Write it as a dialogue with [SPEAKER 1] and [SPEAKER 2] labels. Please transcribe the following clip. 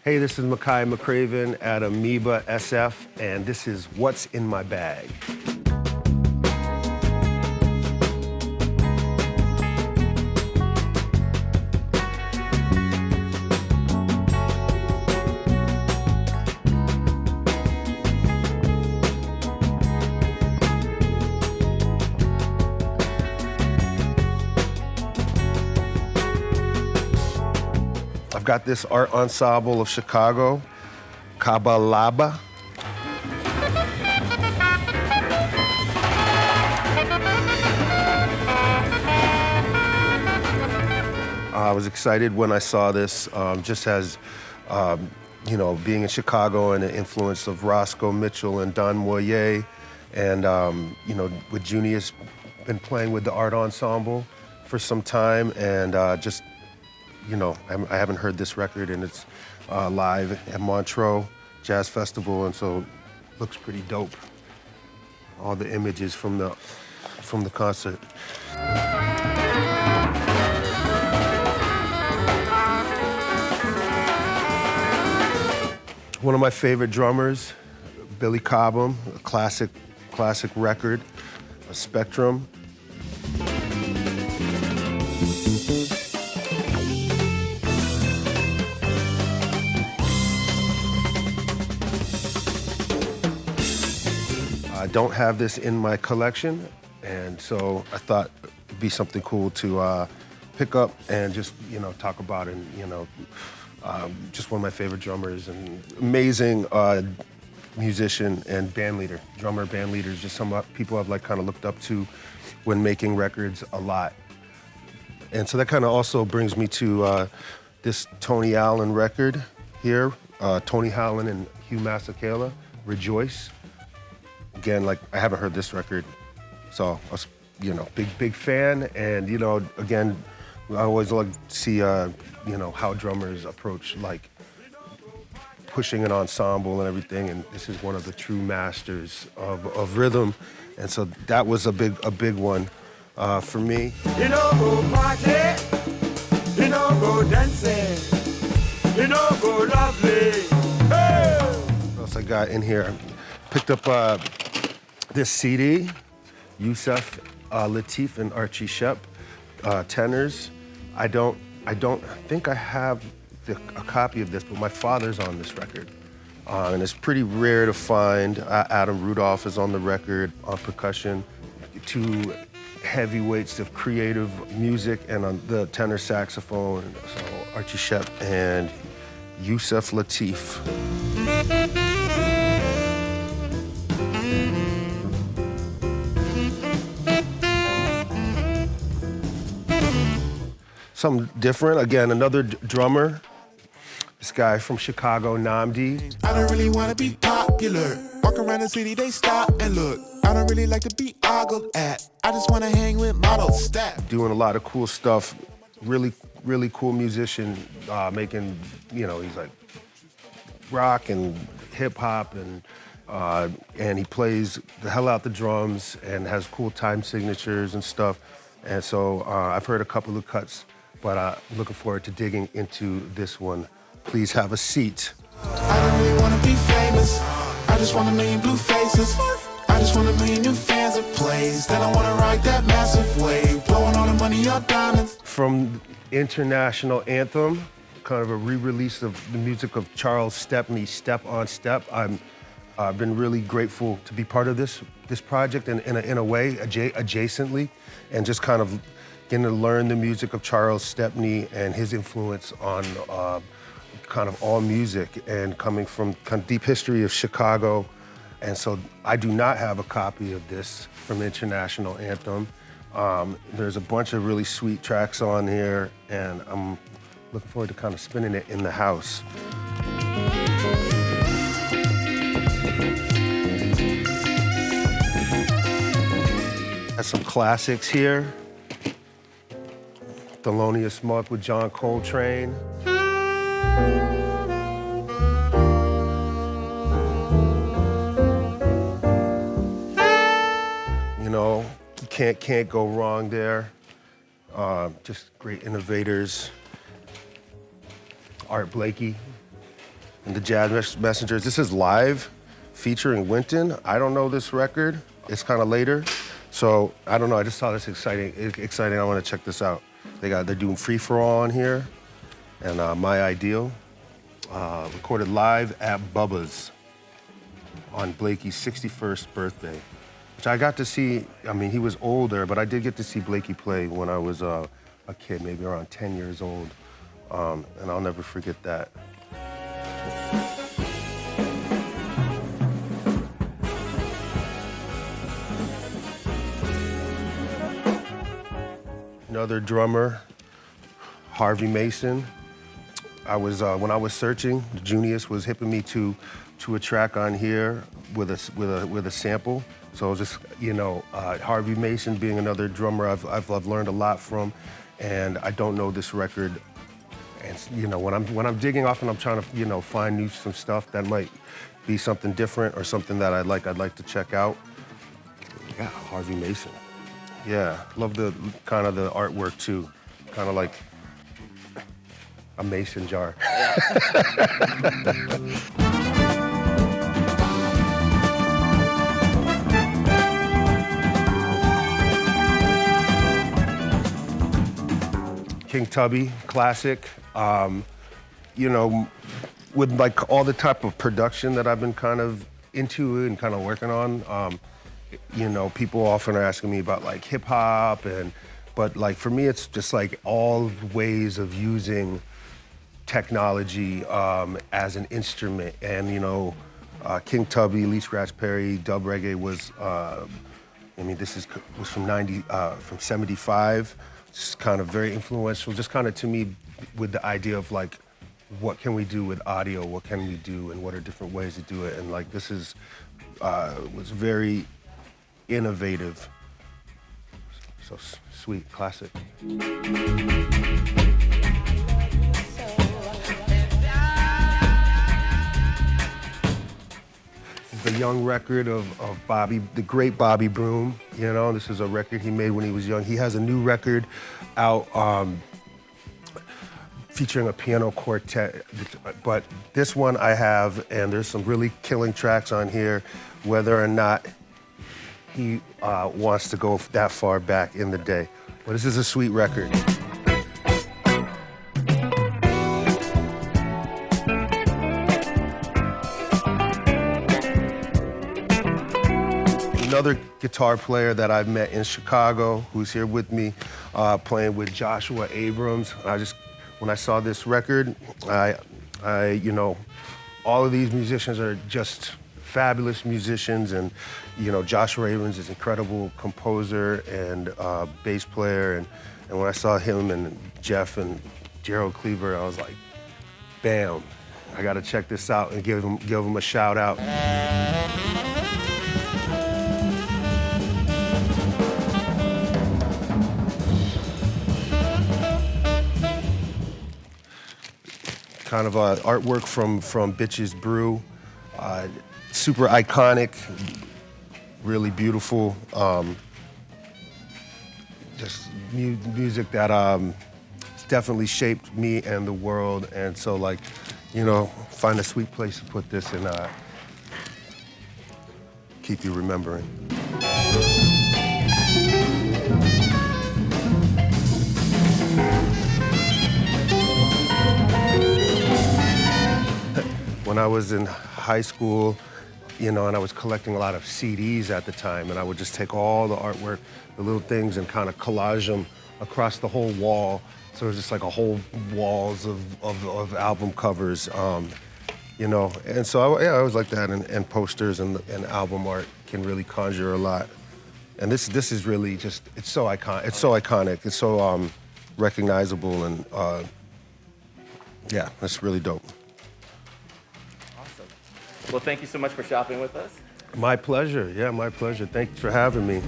[SPEAKER 1] Hey, this is Makaya McCraven at Amoeba SF, and this is What's in My Bag. I've got this art ensemble of Chicago, Kabalaba. I was excited when I saw this, just as, you know, being in Chicago and the influence of Roscoe Mitchell and Don Moyer, and, you know, with Junius, been playing with the art ensemble for some time, and just, you know, I haven't heard this record, and it's live at Montreux Jazz Festival, and so it looks pretty dope. All the images from the concert. One of my favorite drummers, Billy Cobham, a classic record, a Spectrum. I don't have this in my collection, and so I thought it'd be something cool to pick up and just, you know, talk about. And, you know, just one of my favorite drummers and amazing musician and band leader, drummer, band leaders, just some people I've like kind of looked up to when making records a lot. And so that kind of also brings me to this Tony Allen record here, Tony Allen and Hugh Masekela, Rejoice. Again, like, I haven't heard this record, so I was, you know, big fan. And, you know, again, I always like to see, you know, how drummers approach, like, pushing an ensemble and everything. And this is one of the true masters of rhythm. And so that was a big one for me.
[SPEAKER 2] You know, go party, you know, go dancing, you know, go lovely. Hey!
[SPEAKER 1] What else I got in here? Picked up this CD, Yusef, Lateef, and Archie Shepp, Tenors. I don't think I have a copy of this, but my father's on this record. And it's pretty rare to find. Adam Rudolph is on the record on percussion. Two heavyweights of creative music, and on the tenor saxophone, so Archie Shepp and Yusef Lateef. Something different. Again, another drummer. This guy from Chicago, NNAMDÍ.
[SPEAKER 3] I don't really want to be popular. Walk around the city, they stop and look. I don't really like to be ogled at. I just want to hang with models, stat.
[SPEAKER 1] Doing a lot of cool stuff. Really cool musician, making, you know, he's like rock and hip hop, and he plays the hell out the drums and has cool time signatures and stuff. And so I've heard a couple of cuts, but I'm looking forward to digging into this one. Please have a seat.
[SPEAKER 3] I don't really want to be famous. I just want a million blue faces. I just want a million new fans that plays. Then I want to ride that massive wave, blowing all the money on diamonds.
[SPEAKER 1] From International Anthem, kind of a re-release of the music of Charles Stepney, Step on Step. I've been really grateful to be part of this project in a way, adjacently, and just kind of getting to learn the music of Charles Stepney and his influence on kind of all music, and coming from kind of deep history of Chicago. And so I do not have a copy of this from International Anthem. There's a bunch of really sweet tracks on here, and I'm looking forward to kind of spinning it in the house. Has some classics here. Thelonious Monk with John Coltrane. You know, you can't go wrong there. Just great innovators. Art Blakey, and the Jazz Messengers. This is live, featuring Wynton. I don't know this record. It's kind of later, so I don't know. I just saw this exciting. I want to check this out. They're doing Free For All on here, and My Ideal, recorded live at Bubba's on Blakey's 61st birthday, which I got to see. I mean, he was older, but I did get to see Blakey play when I was a kid, maybe around 10 years old, and I'll never forget that. Another drummer, Harvey Mason. When I was searching, Junius was hipping me to a track on here with a sample. So it was just, Harvey Mason being another drummer I've learned a lot from, and I don't know this record. And when I'm digging off and I'm trying to find some stuff that might be something different or something that I'd like to check out. Yeah, Harvey Mason. Yeah, love the kind of the artwork too, kind of like a mason jar. King Tubby, classic. With like all the type of production that I've been kind of into and kind of working on. People often are asking me about like hip hop, but like for me, it's just like all ways of using technology as an instrument. And King Tubby, Lee Scratch Perry, dub reggae was. This was from 75. Just kind of very influential. Just kind of to me, with the idea of like, what can we do with audio? What can we do, and what are different ways to do it? And like this was very innovative. So sweet, classic. The young record of Bobby, the great Bobby Broom. This is a record he made when he was young. He has a new record out featuring a piano quartet. But this one I have, and there's some really killing tracks on here, whether or not he wants to go that far back in the day. But this is a sweet record. Another guitar player that I've met in Chicago, who's here with me, playing with Joshua Abrams. When I saw this record, all of these musicians are just fabulous musicians, and Joshua Abrams is an incredible composer and bass player, and when I saw him and Jeff and Gerald Cleaver, I was like, bam, I gotta check this out and give him a shout out. Kind of artwork from Bitches Brew. Super iconic, really beautiful. Just music that definitely shaped me and the world. And so find a sweet place to put this and keep you remembering. When I was in high school, and I was collecting a lot of CDs at the time, and I would just take all the artwork, the little things, and kind of collage them across the whole wall. So it was just like a whole walls of album covers, And so I always like that, and posters and album art can really conjure a lot. And this is really just, it's so iconic. It's so recognizable, and it's really dope.
[SPEAKER 4] Well, thank you so much for shopping with us.
[SPEAKER 1] My pleasure. Yeah, my pleasure. Thanks for having me.